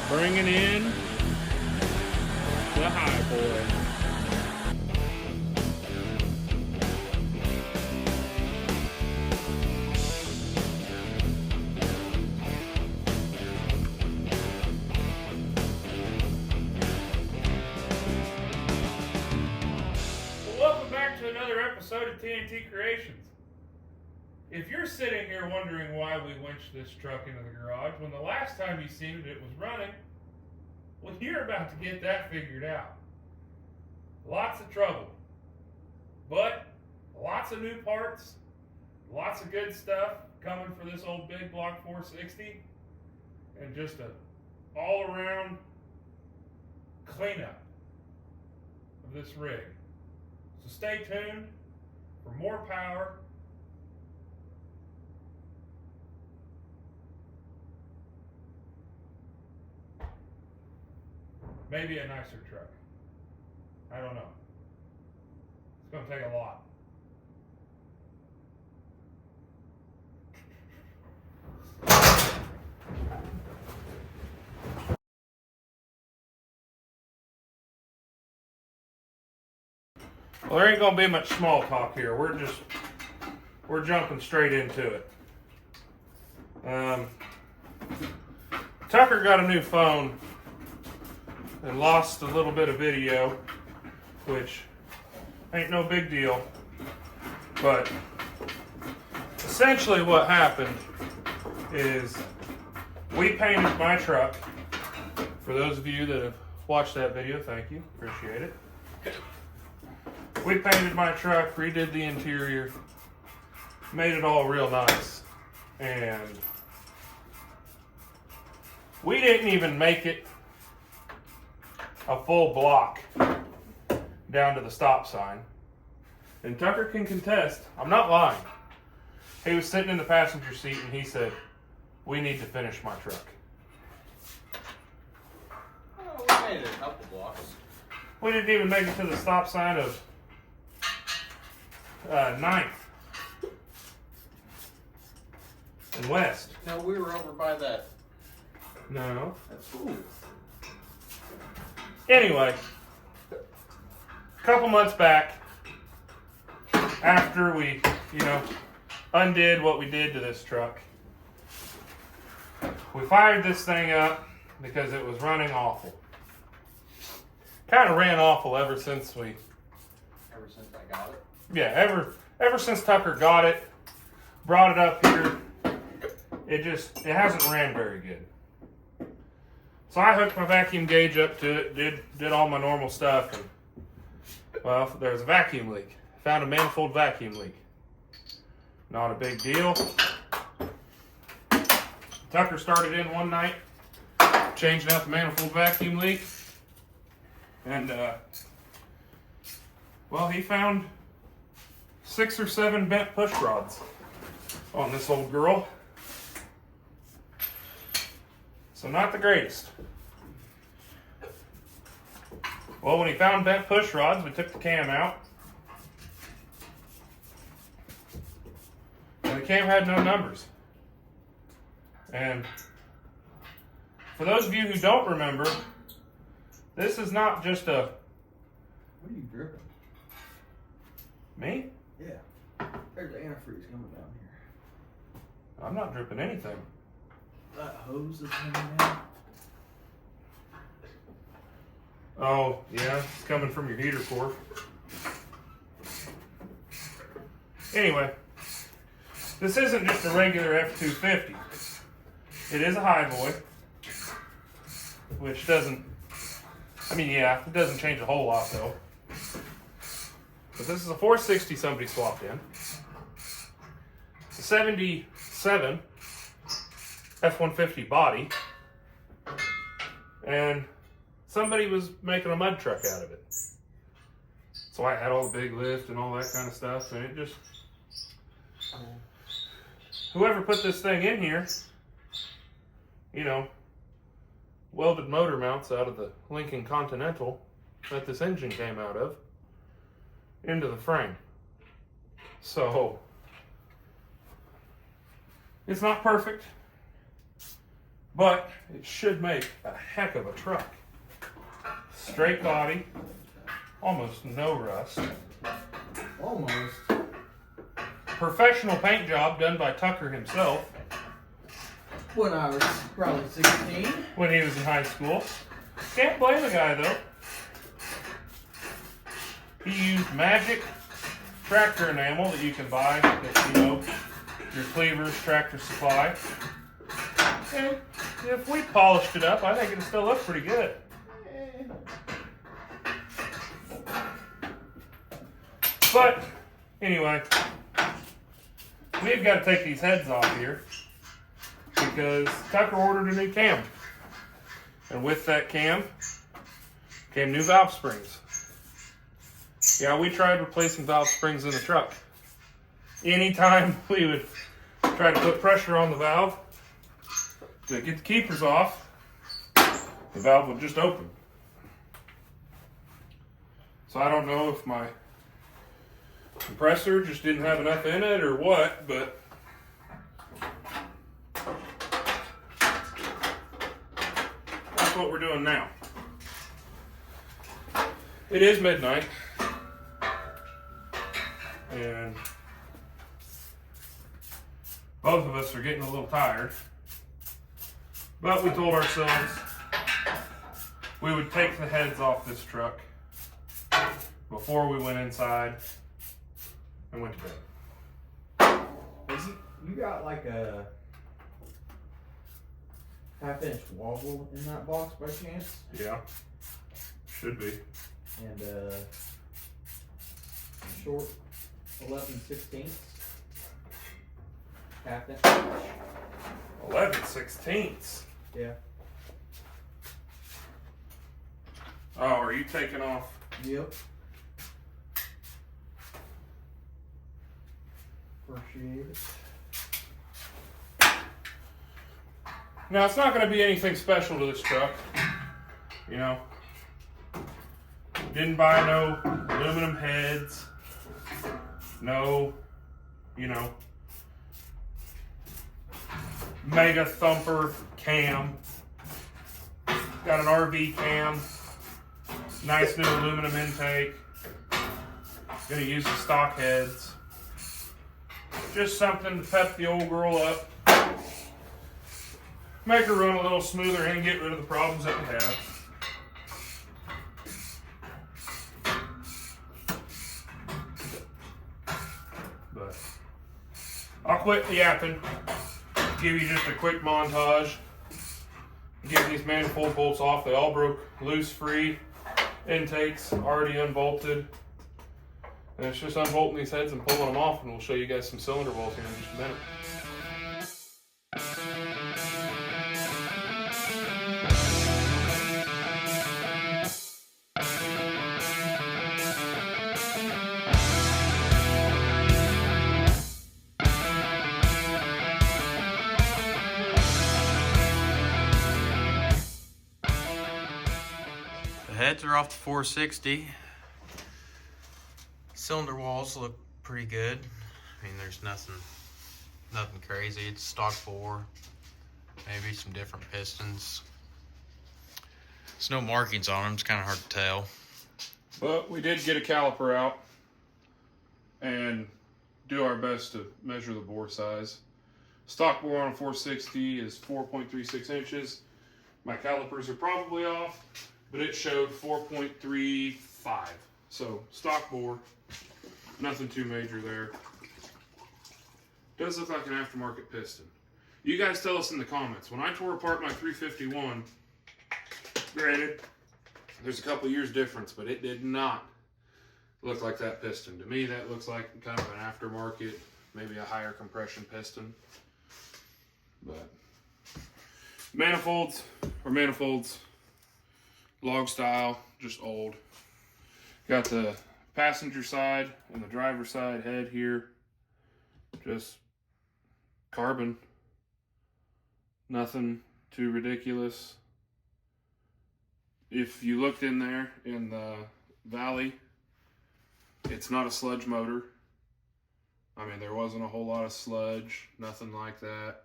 Bringing in the Highboy. Welcome back to another episode of TNT Creations. If you're sitting here wondering why we winched this truck into the garage when the last time you seen it was running, well, you're about to get that figured out. Lots of trouble, but lots of new parts, lots of good stuff coming for this old big block 460, and just a all-around cleanup of this rig. So stay tuned for more power. Maybe a nicer truck. I don't know. It's going to take a lot. Well, there ain't going to be much small talk here. We're jumping straight into it. Tucker got a new phone and lost a little bit of video, which ain't no big deal. But essentially what happened is we painted my truck. For those of you that have watched that video, thank you, appreciate it. We painted my truck, redid the interior, made it all real nice, and we didn't even make it a full block down to the stop sign. And Tucker can contest, I'm not lying. He was sitting in the passenger seat and he said, "We need to finish my truck." Oh, we made it a couple blocks. We didn't even make it to the stop sign of 9th and West. No, we were over by that. No. That's cool. Anyway, a couple months back, after we, undid what we did to this truck, we fired this thing up because it was running awful. Kind of ran awful ever since I got it. Yeah, ever since Tucker got it, brought it up here, it hasn't ran very good. So I hooked my vacuum gauge up to it, did all my normal stuff, and well, there was a vacuum leak. Found a manifold vacuum leak. Not a big deal. Tucker started in one night, changing out the manifold vacuum leak, and he found 6 or 7 bent push rods on this old girl. So not the greatest. Well, when he found bent push rods, we took the cam out. And the cam had no numbers. And for those of you who don't remember, this is not just a... What are you dripping? Me? Yeah. There's antifreeze coming down here. I'm not dripping anything. That hose is hanging down. Oh, yeah, it's coming from your heater core. Anyway, this isn't just a regular F-250. It is a Highboy, which doesn't, it doesn't change a whole lot though. But this is a 460 somebody swapped in. It's a 77 F-150 body. And somebody was making a mud truck out of it. So I had all the big lift and all that kind of stuff, and it just... Whoever put this thing in here, welded motor mounts out of the Lincoln Continental that this engine came out of into the frame. So, it's not perfect, but it should make a heck of a truck. Straight body, almost no rust. Almost. Professional paint job done by Tucker himself When I was probably 16. when he was in high school. Can't blame the guy though. He used magic tractor enamel that you can buy at, your Cleaver's Tractor Supply. And if we polished it up, I think it'd still look pretty good. But anyway, we've got to take these heads off here because Tucker ordered a new cam. And with that cam came new valve springs. Yeah, we tried replacing valve springs in the truck. Anytime we would try to put pressure on the valve to get the keepers off, the valve would just open. So I don't know if my compressor just didn't have enough in it or what, but that's what we're doing now. It is midnight, and both of us are getting a little tired, but we told ourselves we would take the heads off this truck before we went inside and went to bed. You got like a half-inch wobble in that box by chance? Yeah, should be. And short 11/16 half-inch. 11/16. Yeah. Oh, are you taking off? Yep. Appreciate it. Now, it's not going to be anything special to this truck. Didn't buy no aluminum heads. No, mega thumper cam. Got an RV cam. Nice new aluminum intake. Gonna use the stock heads. Just something to pep the old girl up. Make her run a little smoother and get rid of the problems that we have. But I'll quit the yapping. Give you just a quick montage. Get these manifold bolts off. They all broke loose free. Intakes already unbolted. And it's just unbolting these heads and pulling them off, and we'll show you guys some cylinder walls here in just a minute. The heads are off the 460. Cylinder walls look pretty good. I mean, there's nothing crazy. It's stock bore, maybe some different pistons. There's no markings on them. It's kind of hard to tell. But we did get a caliper out and do our best to measure the bore size. Stock bore on a 460 is 4.36 inches. My calipers are probably off, but it showed 4.35. So stock bore, nothing too major there. Does look like an aftermarket piston. You guys tell us in the comments. When I tore apart my 351, granted, there's a couple years difference, but it did not look like that piston. To me, that looks like kind of an aftermarket, maybe a higher compression piston. But manifolds, log style, just old. Got the passenger side and the driver side head here, just carbon. Nothing too ridiculous. If you looked in there in the valley, it's not a sludge motor. I mean, there wasn't a whole lot of sludge, nothing like that.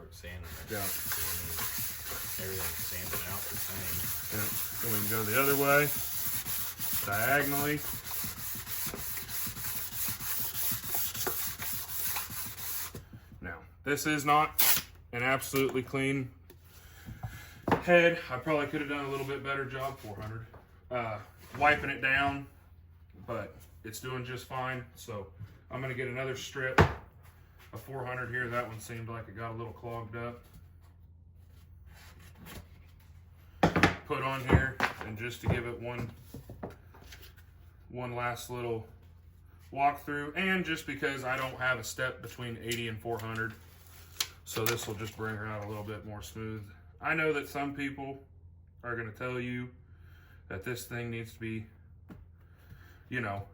start sanding it. Yeah. So, I mean, everything's sanding out the same. Yeah. Then we can go the other way, diagonally. Now, this is not an absolutely clean head. I probably could have done a little bit better job, 400. Wiping it down, but it's doing just fine. So I'm gonna get another strip of 400 here. That one seemed like it got a little clogged up. Put on here, and just to give it one last little walkthrough, and just because I don't have a step between 80 and 400, so this will just bring her out a little bit more smooth. I know that some people are going to tell you that this thing needs to be, you know,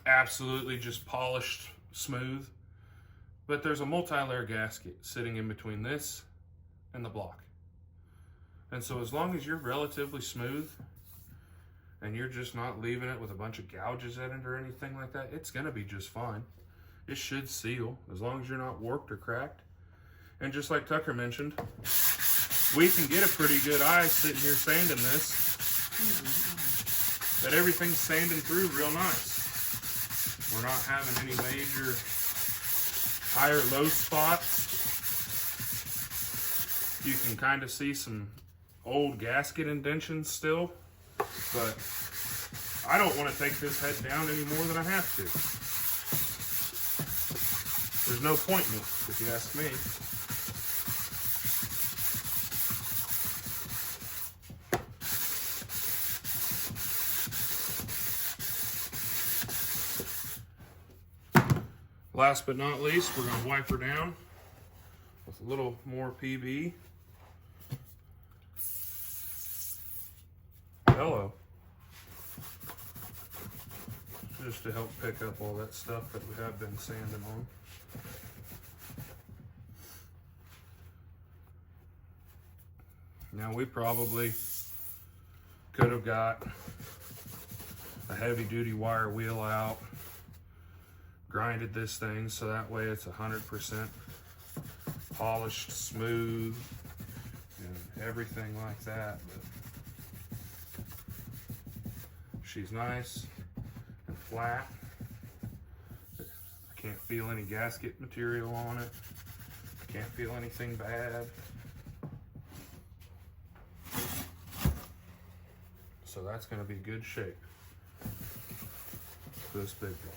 absolutely just polished smooth, but there's a multi-layer gasket sitting in between this and the block. And so as long as you're relatively smooth and you're just not leaving it with a bunch of gouges in it or anything like that, it's gonna be just fine. It should seal as long as you're not warped or cracked. And just like Tucker mentioned, we can get a pretty good eye sitting here sanding this, that everything's sanding through real nice. We're not having any major high or low spots. You can kind of see some old gasket indentions still, but I don't want to take this head down any more than I have to. There's no point in it, if you ask me. Last but not least, we're going to wipe her down with a little more PB. Hello. Just to help pick up all that stuff that we have been sanding on. Now we probably could have got a heavy duty wire wheel out, grinded this thing so that way it's 100% polished, smooth, and everything like that. But she's nice and flat. I can't feel any gasket material on it. Can't feel anything bad. So that's going to be good shape for this big one.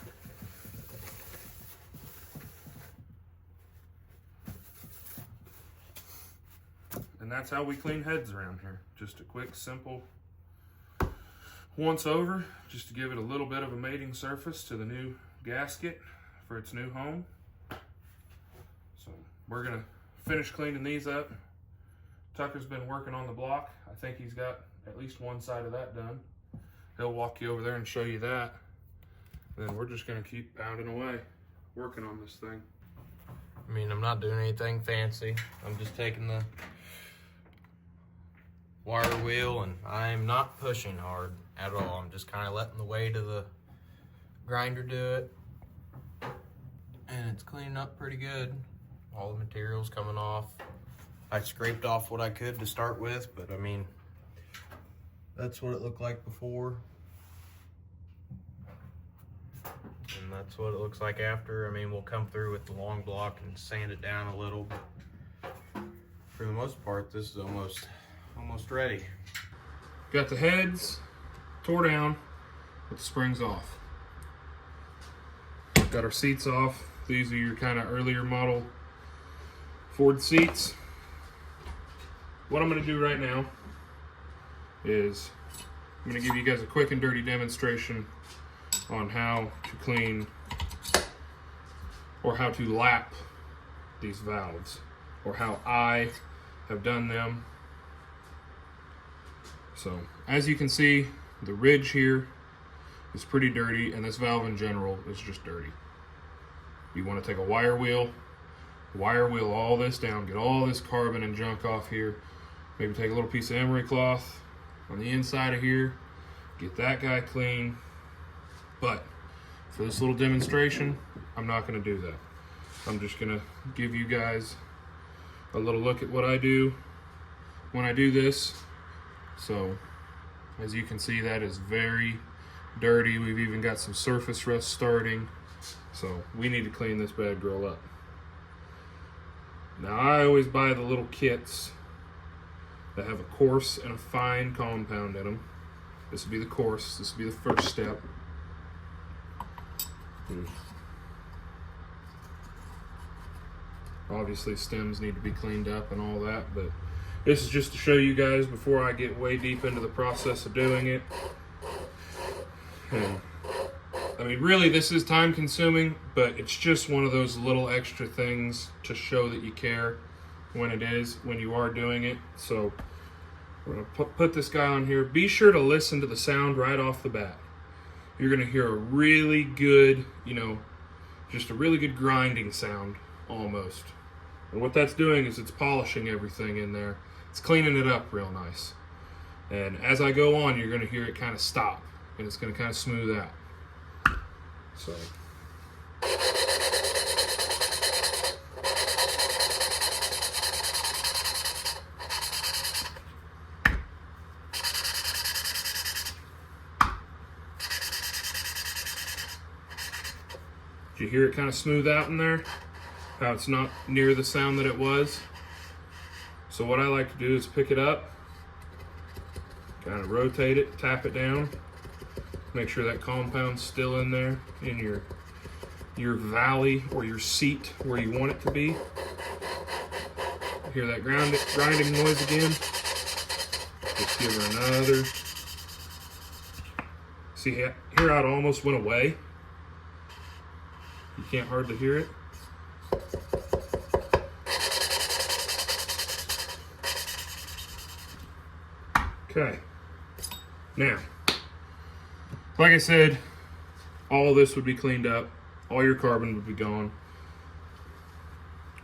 And that's how we clean heads around here. Just a quick, simple once over, just to give it a little bit of a mating surface to the new gasket for its new home. So we're gonna finish cleaning these up. Tucker's been working on the block. I think he's got at least one side of that done. He'll walk you over there and show you that. And then we're just gonna keep pounding away, working on this thing. I mean, I'm not doing anything fancy. I'm just taking the wire wheel, and I'm not pushing hard at all. I'm just kind of letting the weight of the grinder do it, and it's cleaning up pretty good. All the material's coming off. I scraped off what I could to start with, but I mean, that's what it looked like before, and that's what it looks like after. I mean, we'll come through with the long block and sand it down a little, but for the most part, this is almost ready. Got the heads tore down with the springs off. Got our seats off. These are your kind of earlier model Ford seats. What I'm going to do right now is I'm going to give you guys a quick and dirty demonstration on how to clean or how to lap these valves, or how I have done them. So as you can see, the ridge here is pretty dirty, and this valve in general is just dirty. You want to take a wire wheel all this down, get all this carbon and junk off here. Maybe take a little piece of emery cloth on the inside of here, get that guy clean. But for this little demonstration, I'm not going to do that. I'm just going to give you guys a little look at what I do when I do this. So as you can see, that is very dirty. We've even got some surface rust starting. So we need to clean this bad girl up. Now I always buy the little kits that have a coarse and a fine compound in them. This would be the coarse, this would be the first step. Obviously stems need to be cleaned up and all that, but this is just to show you guys before I get way deep into the process of doing it. And I mean, really, this is time consuming, but it's just one of those little extra things to show that you care when you are doing it. So we're gonna put this guy on here. Be sure to listen to the sound right off the bat. You're gonna hear a really good, just a really good grinding sound almost. And what that's doing is it's polishing everything in there. It's cleaning it up real nice. And as I go on, you're gonna hear it kind of stop, and it's gonna kind of smooth out. So. Did you hear it kind of smooth out in there? How it's not near the sound that it was? So what I like to do is pick it up, kind of rotate it, tap it down, make sure that compound's still in there in your valley or your seat where you want it to be. Hear that grinding noise again? Just give her another. See here how it almost went away? You can't hardly hear it. Okay. Now, like I said, all of this would be cleaned up. All your carbon would be gone.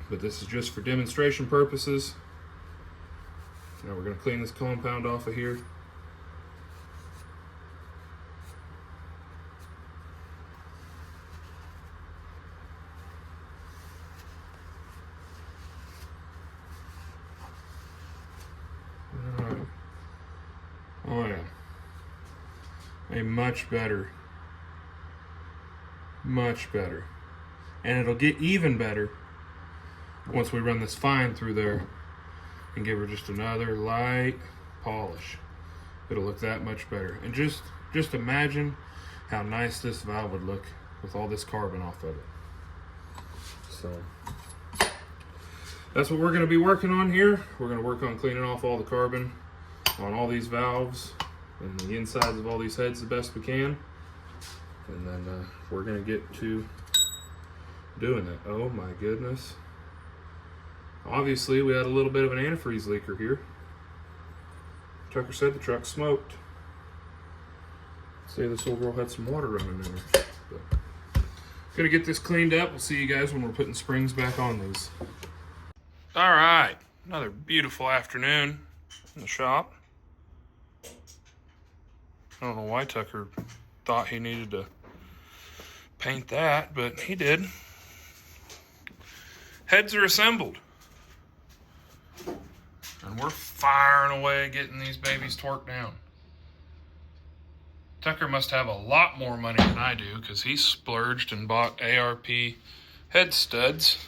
But this is just for demonstration purposes. Now we're going to clean this compound off of here. Alright. Oh yeah. A much better. And it'll get even better once we run this fine through there and give her just another light polish. It'll look that much better. And just imagine how nice this valve would look with all this carbon off of it. So that's what we're going to be working on here. We're going to work on cleaning off all the carbon on all these valves and the insides of all these heads the best we can. And then we're going to get to doing that. Oh my goodness. Obviously we had a little bit of an antifreeze leaker here. Tucker said the truck smoked. Say this old girl had some water running in her. But gonna get this cleaned up. We'll see you guys when we're putting springs back on these. All right, another beautiful afternoon in the shop. I don't know why Tucker thought he needed to paint that, but he did. Heads are assembled. And we're firing away getting these babies torqued down. Tucker must have a lot more money than I do because he splurged and bought ARP head studs.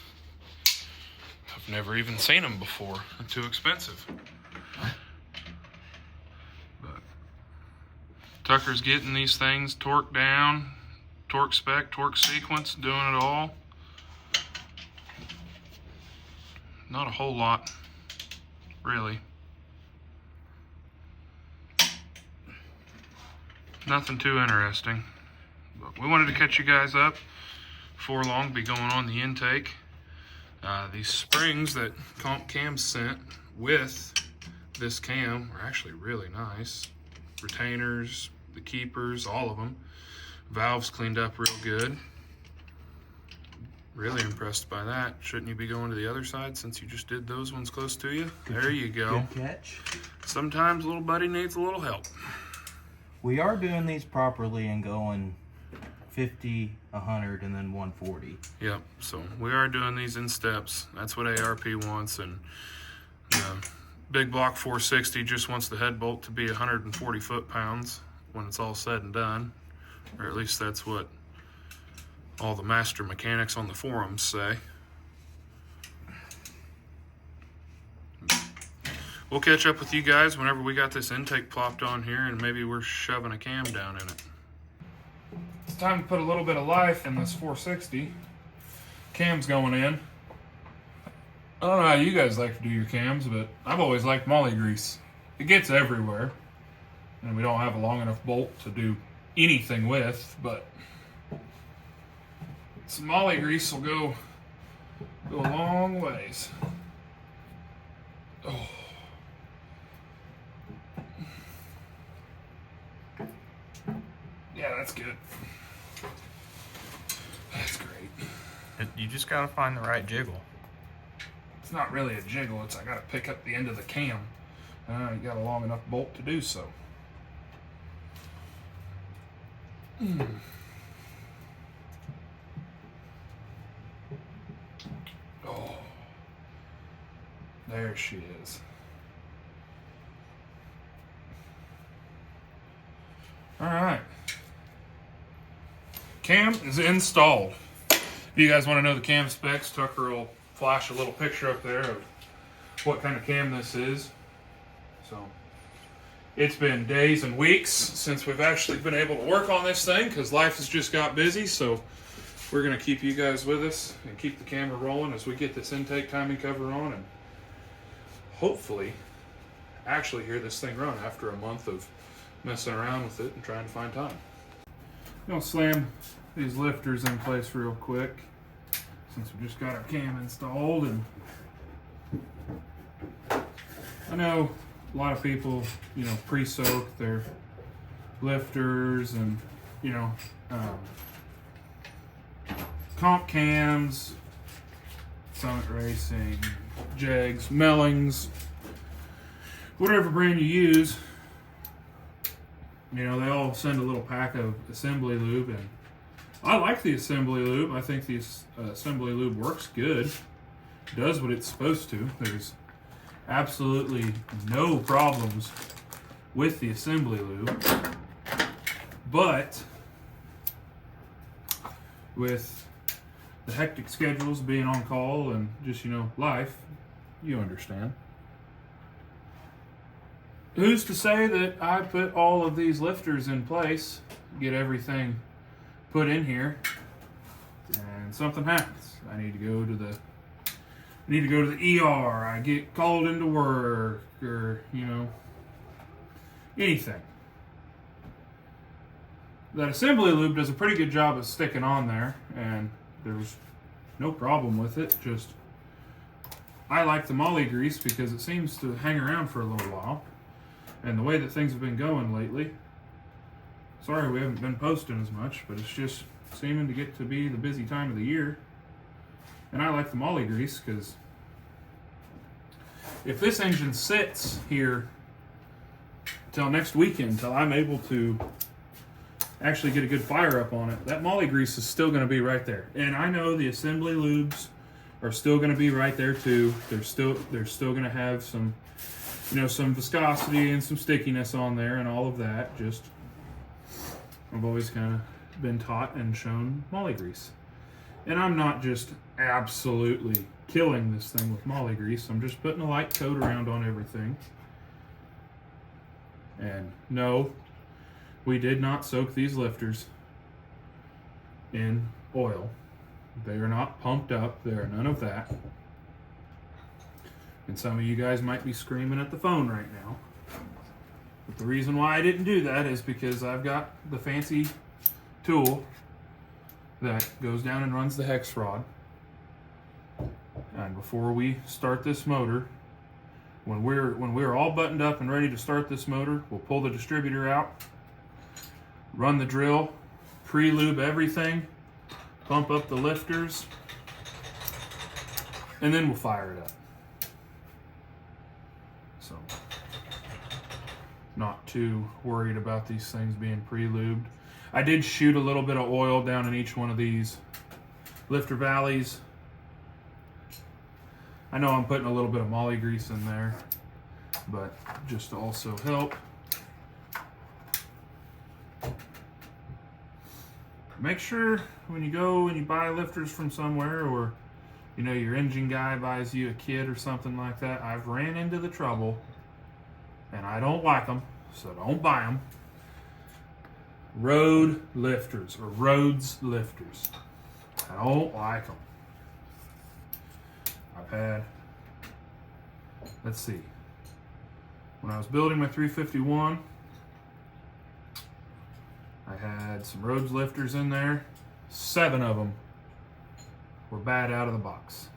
I've never even seen them before. They're too expensive. But Tucker's getting these things torqued down, torque spec, torque sequence, doing it all. Not a whole lot, really. Nothing too interesting. But we wanted to catch you guys up before long. Be going on the intake. These springs that Cam sent with this cam are actually really nice. Retainers, the keepers, all of them. Valves cleaned up real good. Really impressed by that. Shouldn't you be going to the other side since you just did those ones close to you? There you go. Good catch. Sometimes little buddy needs a little help. We are doing these properly and going 50, 100, and then 140. Yep. So we are doing these in steps. That's what ARP wants, and big block 460 just wants the head bolt to be 140 foot-pounds when it's all said and done, or at least that's what all the master mechanics on the forums say. We'll catch up with you guys whenever we got this intake plopped on here, and maybe we're shoving a cam down in it. It's time to put a little bit of life in this 460. Cam's going in. I don't know how you guys like to do your cams, but I've always liked molly grease. It gets everywhere, and we don't have a long enough bolt to do anything with, but some molly grease will go a long ways. Oh. Yeah, that's good. That's great. You just gotta find the right jiggle. It's not really a jiggle, it's I gotta pick up the end of the cam. You got a long enough bolt to do so. Oh, there she is. All right. Cam is installed. If you guys want to know the cam specs, Tucker will flash a little picture up there of what kind of cam this is. So it's been days and weeks since we've actually been able to work on this thing because life has just got busy. So we're going to keep you guys with us and keep the camera rolling as we get this intake timing cover on and hopefully actually hear this thing run after a month of messing around with it and trying to find time. I'm going to slam these lifters in place real quick since we just got our cam installed, and I know a lot of people, pre-soak their lifters and, comp cams, Summit Racing, Jegs, Mellings, whatever brand you use. They all send a little pack of assembly lube, and I like the assembly lube. I think the assembly lube works good, does what it's supposed to. There's absolutely no problems with the assembly lube, but with the hectic schedules, being on call, and just, life, you understand. Who's to say that I put all of these lifters in place, get everything put in here, and something happens? I need to go to the ER, I get called into work, or, anything. That assembly lube does a pretty good job of sticking on there, and there's no problem with it. Just, I like the molly grease because it seems to hang around for a little while. And the way that things have been going lately, sorry we haven't been posting as much, but it's just seeming to get to be the busy time of the year. And I like the molly grease because if this engine sits here till next weekend, till I'm able to actually get a good fire up on it, that molly grease is still going to be right there. And I know the assembly lubes are still going to be right there too. They're still going to have some, some viscosity and some stickiness on there and all of that. Just, I've always kind of been taught and shown molly grease. And I'm not just absolutely killing this thing with molly grease. I'm just putting a light coat around on everything. And no, we did not soak these lifters in oil. They are not pumped up. They are none of that. And some of you guys might be screaming at the phone right now. But the reason why I didn't do that is because I've got the fancy tool that goes down and runs the hex rod. And before we start this motor, when we're all buttoned up and ready to start this motor, we'll pull the distributor out, run the drill, pre-lube everything, pump up the lifters, and then we'll fire it up. So, not too worried about these things being pre-lubed. I did shoot a little bit of oil down in each one of these lifter valleys. I know I'm putting a little bit of moly grease in there, but just to also help. Make sure when you go and you buy lifters from somewhere, or you know your engine guy buys you a kit or something like that. I've ran into the trouble, and I don't like them, so don't buy them. Road lifters or Rhodes lifters. I don't like them. I've had, let's see, when I was building my 351, I had some Rhodes lifters in there. 7 of them were bad out of the box.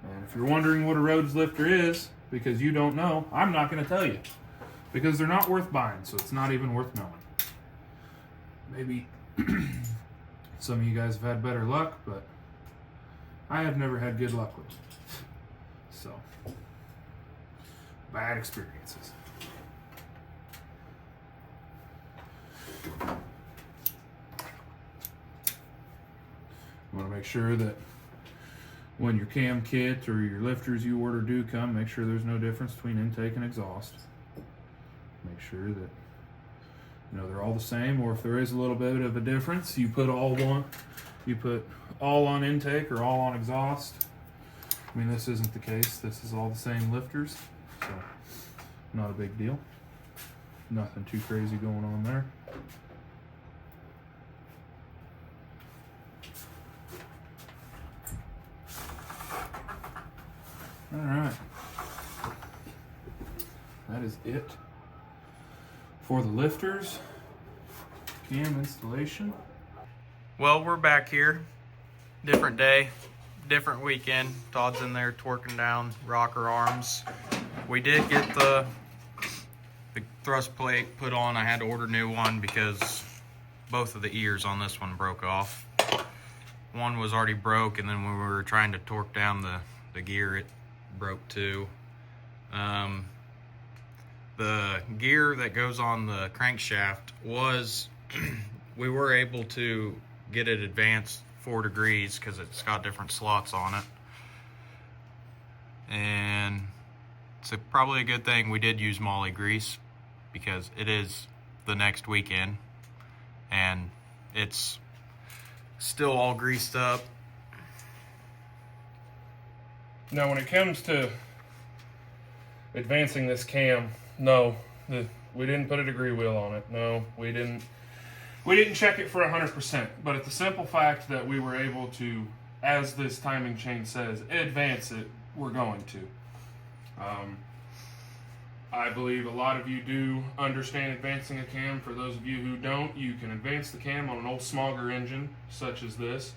And if you're wondering what a Rhodes lifter is, because you don't know, I'm not going to tell you. Because they're not worth buying, so it's not even worth knowing. Maybe some of you guys have had better luck, but I have never had good luck with them. So, bad experiences. You want to make sure that when your cam kit or your lifters you order do come, make sure there's no difference between intake and exhaust. Make sure that they're all the same, or if there is a little bit of a difference, you put all on intake or all on exhaust. I mean, this isn't the case. This is all the same lifters, so not a big deal. Nothing too crazy going on there. All right, that is it for the lifters cam installation. Well, we're back here. Different day, different weekend. Todd's in there twerking down rocker arms. We did get the thrust plate put on. I had to order a new one because both of the ears on this one broke off. One was already broke, and then when we were trying to torque down the gear, it broke too. The gear that goes on the crankshaft was, we were able to get it advanced 4 degrees because it's got different slots on it. And it's probably a good thing we did use moly grease, because it is the next weekend and it's still all greased up. Now, when it comes to advancing this cam, no, we didn't put a degree wheel on it. No, we didn't check it for 100%. But at the simple fact that we were able to, as this timing chain says, advance it, we're going to. I believe a lot of you do understand advancing a cam. For those of you who don't, you can advance the cam on an old Smogger engine, such as this.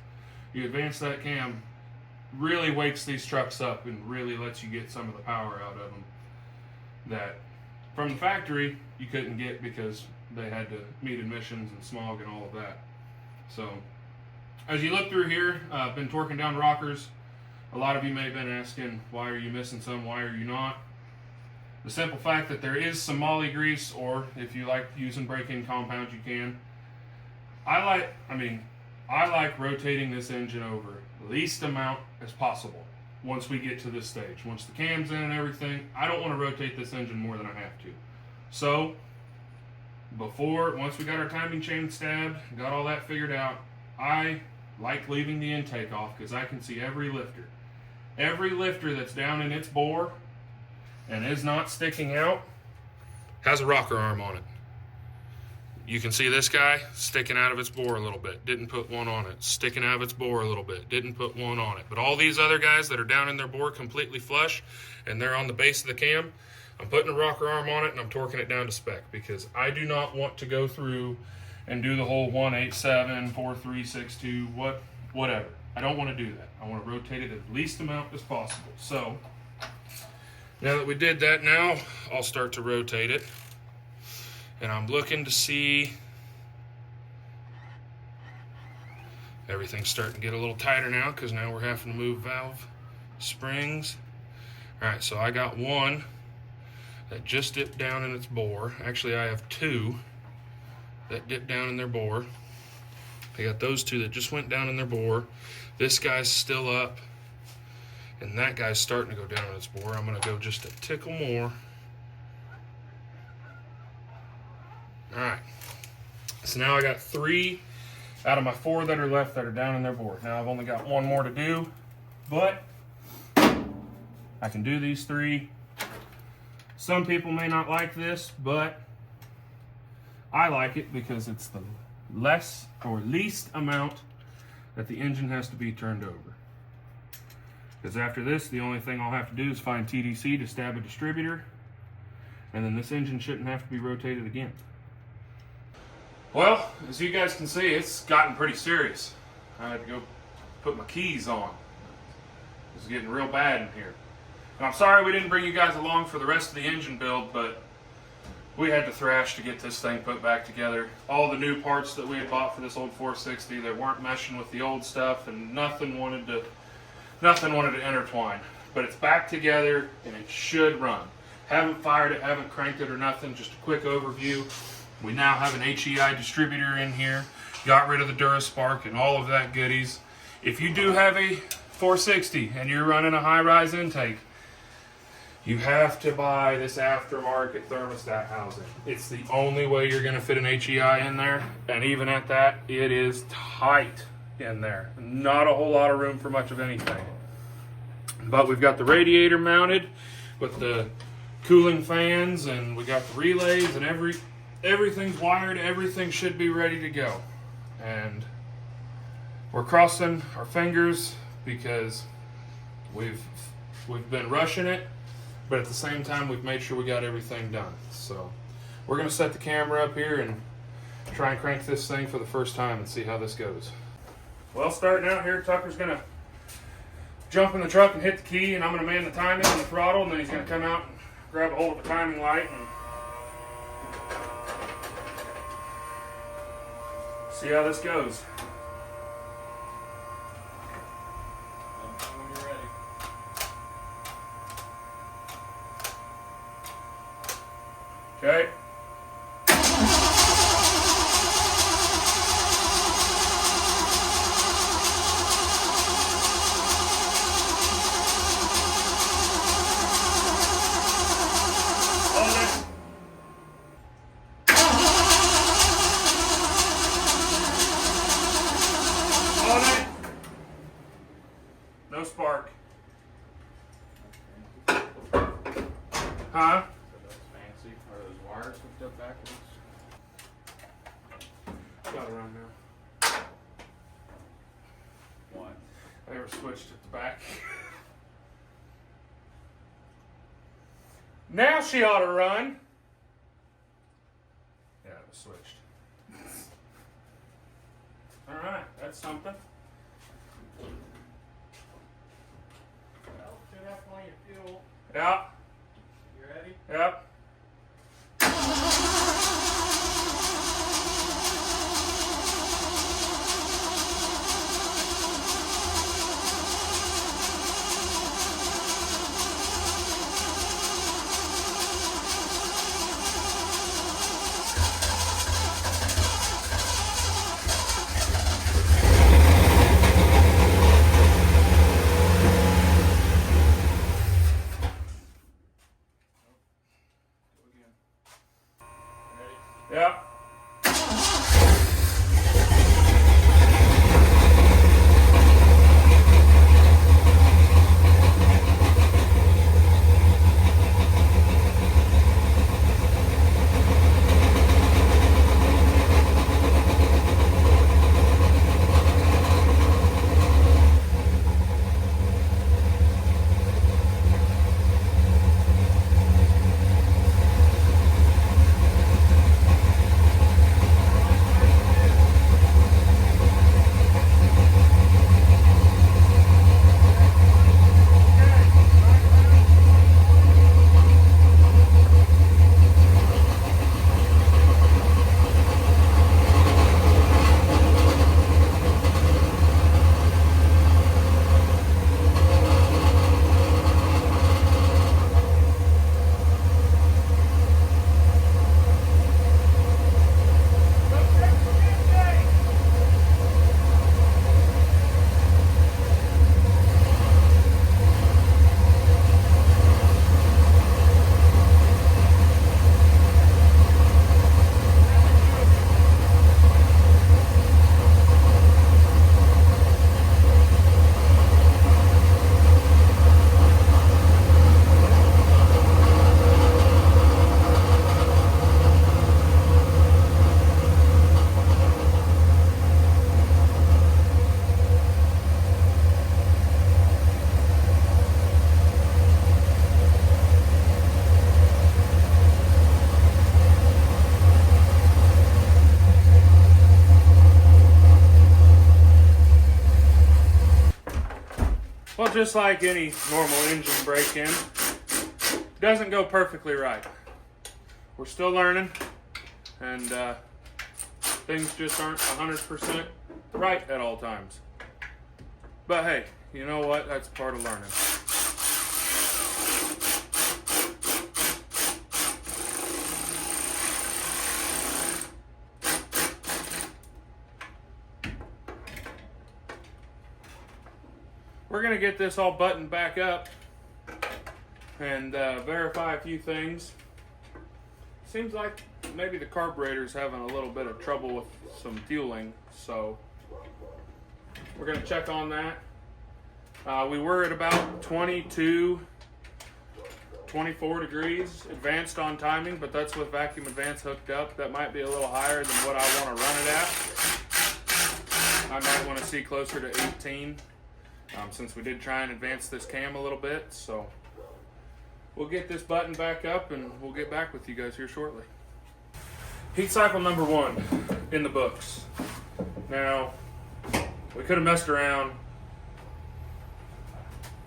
You advance that cam, really wakes these trucks up and really lets you get some of the power out of them that from the factory you couldn't get, because they had to meet emissions and smog and all of that. So as you look through here, I've been torquing down rockers. A lot of you may have been asking, why are you missing some, why are you not? The simple fact that there is some moly grease, or if you like using break-in compounds, you can. I like rotating this engine over the least amount as possible once we get to this stage. Once the cam's in and everything, I don't want to rotate this engine more than I have to. So, once we got our timing chain stabbed, got all that figured out, I like leaving the intake off because I can see every lifter. Every lifter that's down in its bore and is not sticking out has a rocker arm on it. You can see this guy sticking out of its bore a little bit. Didn't put one on it. Sticking out of its bore a little bit. Didn't put one on it. But all these other guys that are down in their bore completely flush and they're on the base of the cam, I'm putting a rocker arm on it and I'm torquing it down to spec, because I do not want to go through and do the whole 187, 4362, whatever. I don't want to do that. I want to rotate it at the least amount as possible. So now that we did that, now I'll start to rotate it. And I'm looking to see everything's starting to get a little tighter now, because now we're having to move valve springs. All right, so I got one that just dipped down in its bore. Actually, I have two that dipped down in their bore. I got those two that just went down in their bore. This guy's still up, and that guy's starting to go down in its bore. I'm gonna go just a tickle more. All right, so now I got 3 out of my 4 that are left that are down in their bore. Now I've only got 1 more to do, but I can do these 3. Some people may not like this, but I like it because it's the less or least amount that the engine has to be turned over. Because after this, the only thing I'll have to do is find TDC to stab a distributor, and then this engine shouldn't have to be rotated again. Well, as you guys can see, it's gotten pretty serious. I had to go put my keys on. It's getting real bad in here. And I'm sorry we didn't bring you guys along for the rest of the engine build, but we had to thrash to get this thing put back together. All the new parts that we had bought for this old 460, they weren't meshing with the old stuff, and nothing wanted to intertwine. But it's back together, and it should run. Haven't fired it, haven't cranked it or nothing, just a quick overview. We now have an HEI distributor in here, got rid of the DuraSpark and all of that goodies. If you do have a 460 and you're running a high-rise intake, you have to buy this aftermarket thermostat housing. It's the only way you're going to fit an HEI in there, and even at that, it is tight in there. Not a whole lot of room for much of anything. But we've got the radiator mounted with the cooling fans, and we got the relays, and everything's wired. Everything should be ready to go. And we're crossing our fingers because we've been rushing it, but at the same time we've made sure we got everything done. So we're going to set the camera up here and try and crank this thing for the first time and see how this goes. Well, starting out here, Tucker's going to jump in the truck and hit the key, and I'm going to man the timing and the throttle, and then he's going to come out and grab a hold of the timing light and see how this goes. When you're ready. Okay. No spark. Huh? Fancy. Are those wires hooked up backwards? Got it around now. What? They were switched at the back. Now she ought to run. Yeah, it was switched. All right, that's something. Well, should have plenty of fuel. Yeah. You ready? Yep. just like any normal engine break-in, doesn't go perfectly right. We're still learning, and things just aren't 100% right at all times. But hey, you know what? That's part of learning. We're going to get this all buttoned back up and verify a few things. Seems like maybe the carburetor's having a little bit of trouble with some fueling, so we're going to check on that. We were at about 22, 24 degrees advanced on timing, but that's with vacuum advance hooked up. That might be a little higher than what I want to run it at. I might want to see closer to 18. Since we did try and advance this cam a little bit, so we'll get this button back up and we'll get back with you guys here shortly. Heat cycle number 1 in the books. Now, we could have messed around,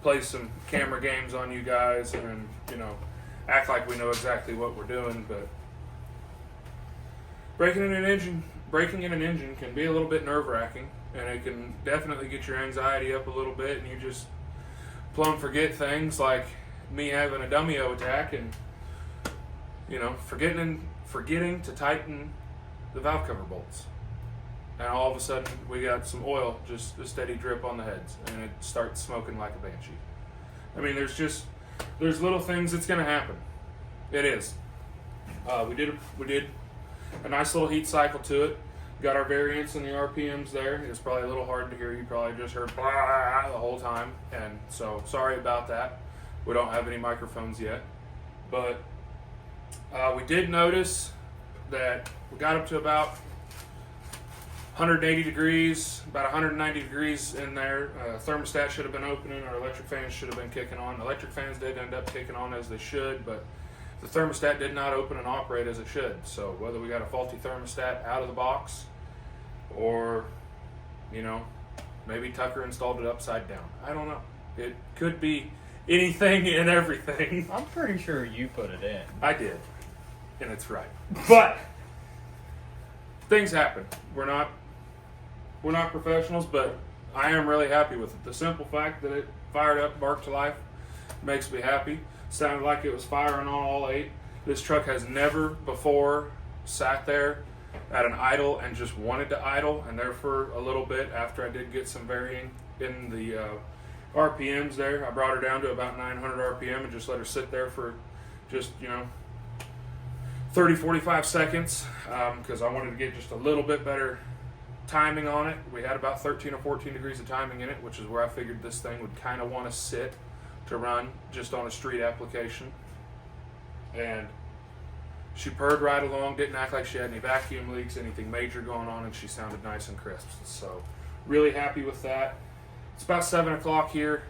play some camera games on you guys, and act like we know exactly what we're doing, but breaking in an engine can be a little bit nerve-wracking. And it can definitely get your anxiety up a little bit, and you just plumb forget things like me having a dummy-o attack and, forgetting to tighten the valve cover bolts. And all of a sudden, we got some oil, just a steady drip on the heads, and it starts smoking like a banshee. I mean, there's little things that's going to happen. It is. We did a nice little heat cycle to it. Got our variance in the RPMs there. It's probably a little hard to hear. You probably just heard blah the whole time. And so sorry about that. We don't have any microphones yet. But we did notice that we got up to about 180 degrees, about 190 degrees in there. Thermostat should have been opening. Our electric fans should have been kicking on. Electric fans did end up kicking on as they should, but the thermostat did not open and operate as it should. So whether we got a faulty thermostat out of the box or, maybe Tucker installed it upside down. I don't know. It could be anything and everything. I'm pretty sure you put it in. I did. And it's right. But things happen. We're not professionals, but I am really happy with it. The simple fact that it fired up, barked to life, makes me happy. Sounded like it was firing on all 8. This truck has never before sat there at an idle and just wanted to idle, and there for a little bit after I did get some varying in the RPMs there. I brought her down to about 900 RPM and just let her sit there for just 30-45 seconds because I wanted to get just a little bit better timing on it. We had about 13 or 14 degrees of timing in it, which is where I figured this thing would kind of want to sit to run just on a street application. And she purred right along, didn't act like she had any vacuum leaks, anything major going on, and she sounded nice and crisp. So really happy with that. It's about 7 o'clock here,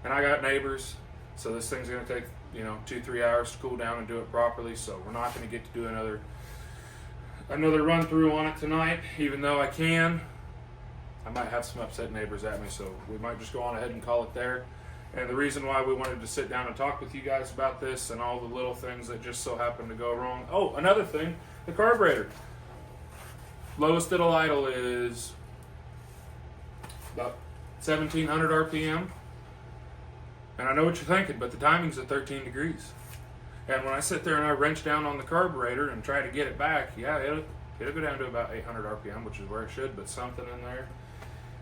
and I got neighbors, so this thing's going to take 2-3 hours to cool down and do it properly. So we're not going to get to do another run through on it tonight, even though I can. I might have some upset neighbors at me, so we might just go on ahead and call it there. And the reason why we wanted to sit down and talk with you guys about this and all the little things that just so happened to go wrong. Oh, another thing, the carburetor. Lowest it'll idle is about 1700 RPM. And I know what you're thinking, but the timing's at 13 degrees. And when I sit there and I wrench down on the carburetor and try to get it back, yeah, it'll go down to about 800 RPM, which is where it should, but something in there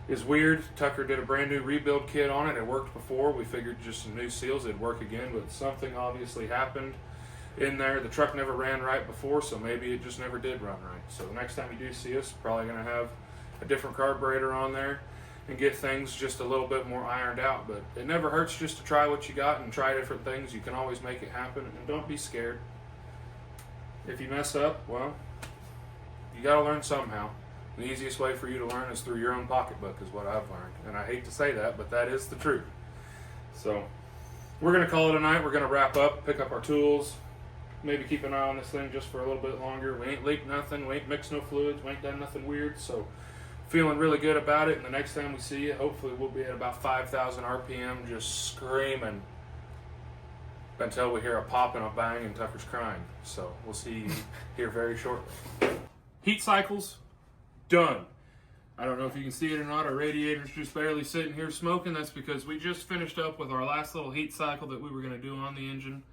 is weird. Tucker did a brand new rebuild kit on it. It worked before. We figured just some new seals, it'd work again, but something obviously happened in there. The truck never ran right before, so maybe it just never did run right. So the next time you do see us, probably going to have a different carburetor on there and get things just a little bit more ironed out. But it never hurts just to try what you got and try different things. You can always make it happen, and don't be scared. If you mess up, well, you got to learn somehow. The easiest way for you to learn is through your own pocketbook, is what I've learned. And I hate to say that, but that is the truth. So we're going to call it a night. We're going to wrap up, pick up our tools, maybe keep an eye on this thing just for a little bit longer. We ain't leaked nothing. We ain't mixed no fluids. We ain't done nothing weird. So feeling really good about it. And the next time we see you, hopefully we'll be at about 5,000 RPM, just screaming until we hear a pop and a bang and Tucker's crying. So we'll see you here very shortly. Heat cycles, done. I don't know if you can see it or not. Our radiator's just barely sitting here smoking. That's because we just finished up with our last little heat cycle that we were going to do on the engine.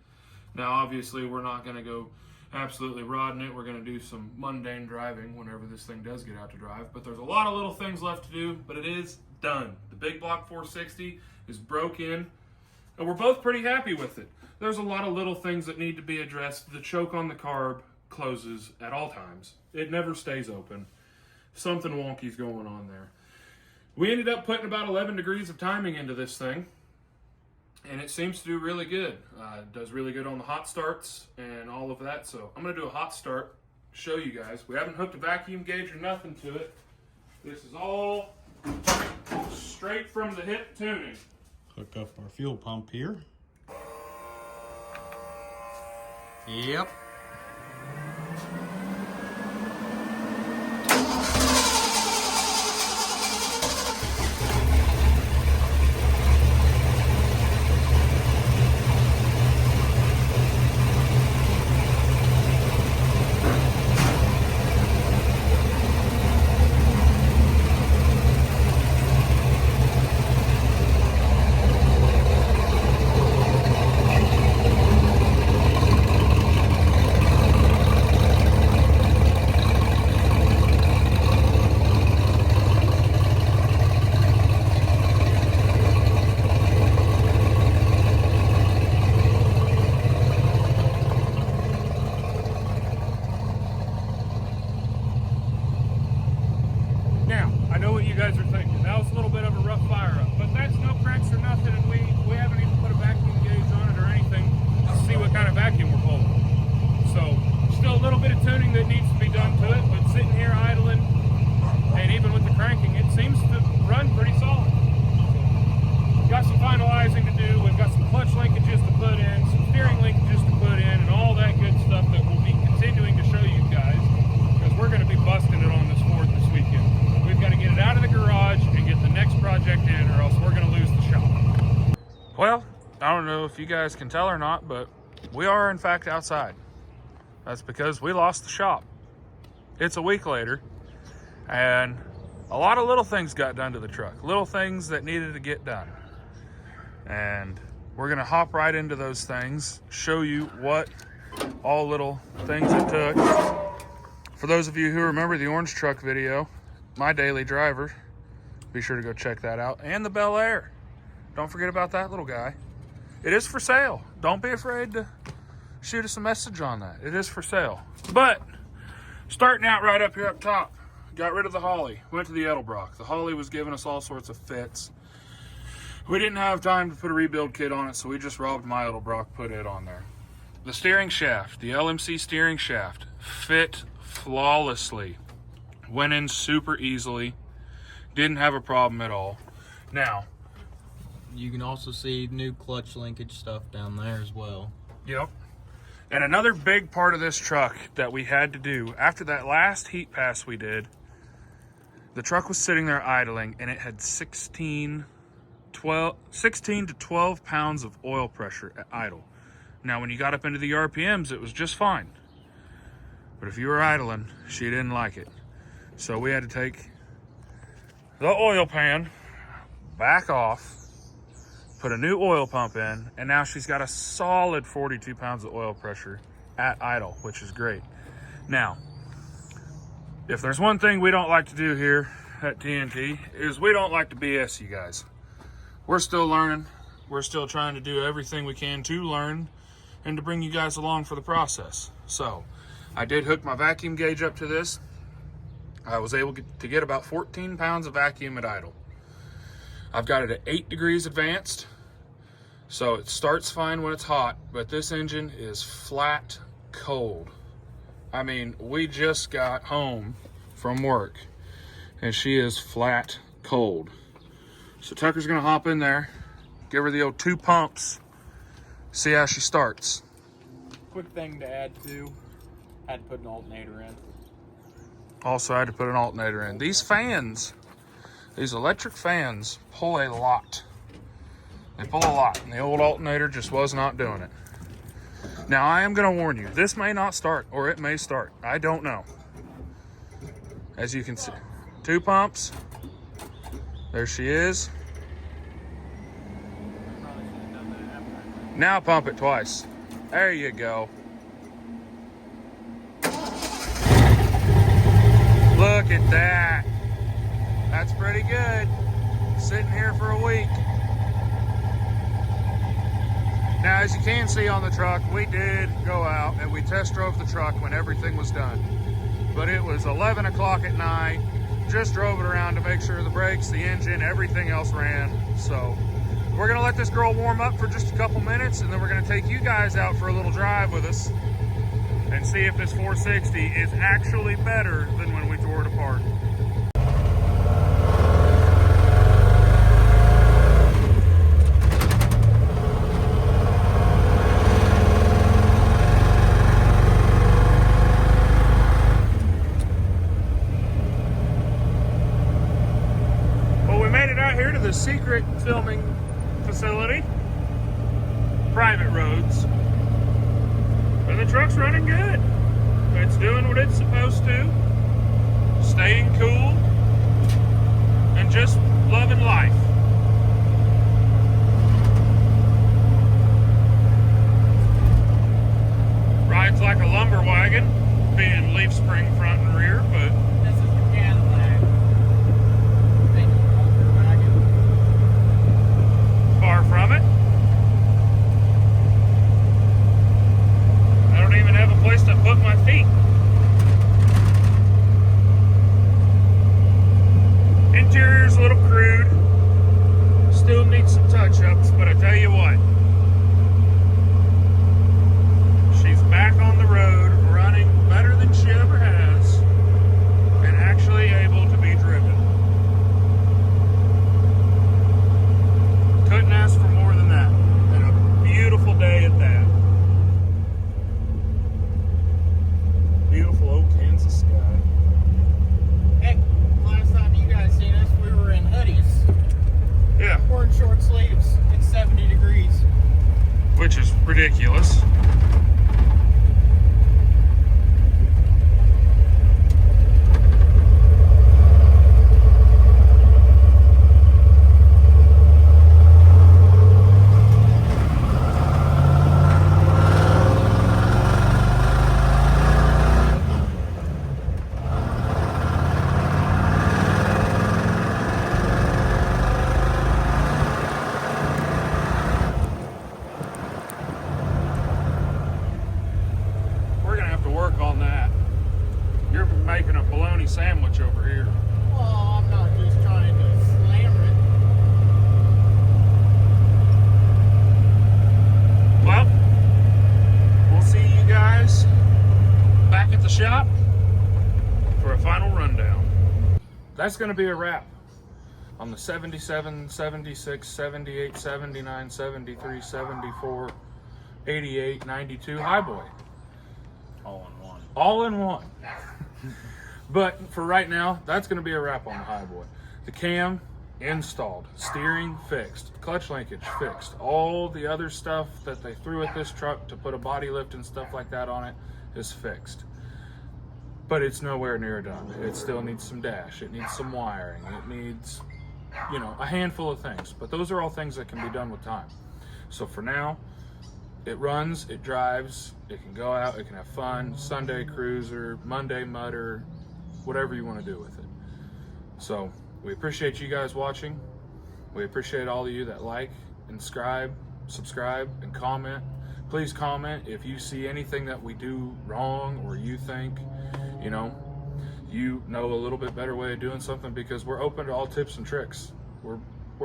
Now, obviously, we're not going to go absolutely rodding it. We're going to do some mundane driving whenever this thing does get out to drive. But there's a lot of little things left to do, but it is done. The big block 460 is broke in, and we're both pretty happy with it. There's a lot of little things that need to be addressed. The choke on the carb closes at all times. It never stays open. Something wonky's going on there. We ended up putting about 11 degrees of timing into this thing, and it seems to do really good. It does really good on the hot starts and all of that. So I'm going to do a hot start, show you guys. We haven't hooked a vacuum gauge or nothing to it. This is all straight from the hip tuning. Hook up our fuel pump here. Yep. Well, I don't know if you guys can tell or not, but we are in fact outside. That's because we lost the shop. It's a week later, and a lot of little things got done to the truck. Little things that needed to get done. And we're gonna hop right into those things, show you what all little things it took. For those of you who remember the orange truck video, my daily driver, be sure to go check that out. And the Bel Air. Don't forget about that little guy. It is for sale. Don't be afraid to shoot us a message on that. It is for sale. But starting out right up here up top, got rid of the Holly, went to the Edelbrock. The Holly was giving us all sorts of fits. We didn't have time to put a rebuild kit on it, so we just robbed my Edelbrock, put it on there. The steering shaft, the LMC steering shaft, fit flawlessly. Went in super easily. Didn't have a problem at all. Now, you can also see new clutch linkage stuff down there as well. Yep. And another big part of this truck that we had to do, after that last heat pass we did, the truck was sitting there idling and it had 16 to 12 pounds of oil pressure at idle. Now, when you got up into the RPMs, it was just fine. But if you were idling, she didn't like it. So we had to take the oil pan back off, put a new oil pump in, and now she's got a solid 42 pounds of oil pressure at idle, which is great. Now, if there's one thing we don't like to do here at TNT, is we don't like to BS you guys. We're still learning. We're still trying to do everything we can to learn and to bring you guys along for the process. So, I did hook my vacuum gauge up to this. I was able to get about 14 pounds of vacuum at idle. I've got it at 8 degrees advanced, so it starts fine when it's hot, but this engine is flat cold. I mean, we just got home from work, and she is flat cold. So Tucker's gonna hop in there, give her the old 2 pumps, see how she starts. Quick thing to add too, I had to put an alternator in. Also, I had to put an alternator in. These fans, these electric fans, pull a lot. They pull a lot, and the old alternator just was not doing it. Now, I am going to warn you, this may not start, or it may start. I don't know. As you can see, 2 pumps. There she is. Now pump it twice. There you go. Look at that. That's pretty good. Sitting here for a week. Now, as you can see on the truck, we did go out and we test drove the truck when everything was done. But it was 11 o'clock at night. Just drove it around to make sure the brakes, the engine, everything else ran. So we're gonna let this girl warm up for just a couple minutes, and then we're gonna take you guys out for a little drive with us and see if this 460 is actually better than when we tore it apart. The secret filming facility, private roads, and the truck's running good. It's doing what it's supposed to, staying cool, and just loving life. Rides like a lumber wagon, being leaf spring front and rear, but This is the Cadillac. far from it. I don't even have a place to put my feet. Interior's a little crude. Still needs some touch-ups, but I tell you what. She's back on the road, running better than she ever has, and actually able to be driven. Couldn't ask for more than that. And a beautiful day at that. Beautiful old Kansas sky. Heck, last time you guys seen us, we were in hoodies. Yeah, We're in short sleeves. It's 70 degrees. which is ridiculous. Work on that. You're making a bologna sandwich over here. Well, I'm not just trying to slam it. Well, we'll see you guys back at the shop for a final rundown. That's going to be a wrap on the 77, 76, 78, 79, 73, 74, 88, 92 Highboy. All in one. All in one. But for right now, that's going to be a wrap on the Highboy. The cam installed, steering fixed, clutch linkage fixed. All the other stuff that they threw at this truck to put a body lift and stuff like that on it is fixed. But it's nowhere near done. It still needs some dash. It needs some wiring. It needs, you know, a handful of things. But those are all things that can be done with time. So for now, it runs, it drives, it can go out, it can have fun, Sunday cruiser, Monday mutter, whatever you want to do with it. So we appreciate you guys watching. We appreciate all of you that like and subscribe and comment. Please comment if you see anything that we do wrong, or you think, you know a little bit better way of doing something, because we're open to all tips and tricks. We're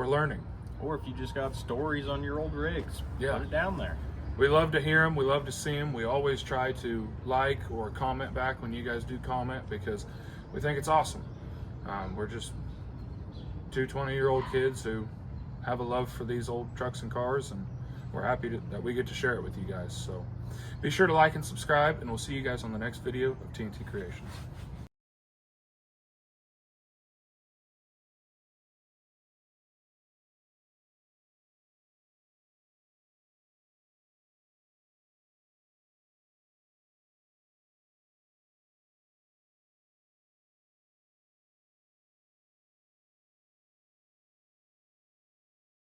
learning. Or if you just got stories on your old rigs, Yeah. put it down there. We love to hear them. We love to see them. We always try to like or comment back when you guys do comment, because we think it's awesome. We're just two 20-year-old kids who have a love for these old trucks and cars, and we're happy that we get to share it with you guys. So be sure to like and subscribe, and we'll see you guys on the next video of TNT Creations.